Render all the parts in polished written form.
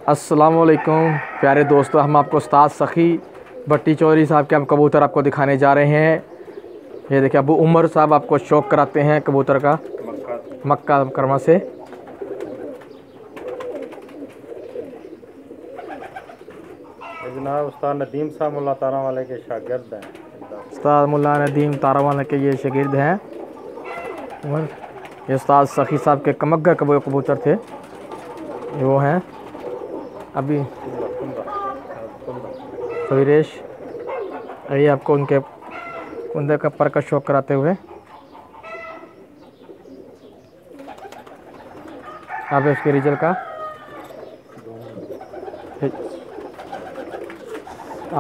अस्सलामुअलैकुम प्यारे दोस्तों, हम आपको उस्ताद सखी भट्टी चौधरी साहब के हम कबूतर आपको दिखाने जा रहे हैं। ये देखिए अबू उमर साहब आपको शौक़ कराते हैं कबूतर का मक्का करमा से। जनाब उस्ताद नदीम साहब मुल्ला तारावाले के शागिर्द हैं। उस्ताद मुल्ला नदीम तारावाले के ये शागिर्द हैं। ये उस्ताद सखी साहब के कमग्गर कबूतर थे, वो हैं अभी सवीरेश। आइए आपको उनके कुंदे का पर का शौक़ कराते हुए आप उसके रिजल्ट का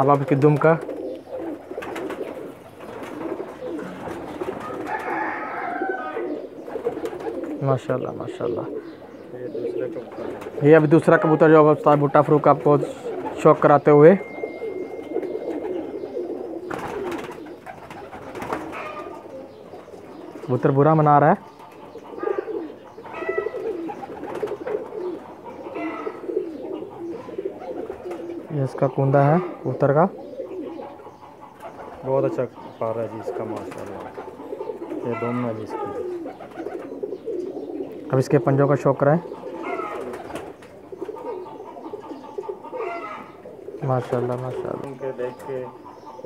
आप इसकी दुम का माशाल्लाह माशाल्लाह। ये अभी दूसरा कबूतर जो उस्ताद भुट्टा फरूक आपको शौक़ कराते हुए कबूतर बुरा मना रहा है। ये इसका कुंदा है कबूतर का, बहुत अच्छा पार है जी इसका माशाल्लाह। ये दोनों है जी इसकी। अब इसके पंजों का शौक़ कराएं। माशाल्लाह माशाल्लाह। इनके देख के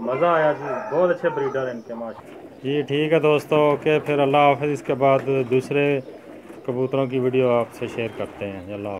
मज़ा आया जी, बहुत अच्छे ब्रीडर हैं इनके माशाल्लाह जी। ठीक है दोस्तों, ओके फिर अल्लाह हाफ़िज़। इसके बाद दूसरे कबूतरों की वीडियो आपसे शेयर करते हैं। अल्लाह।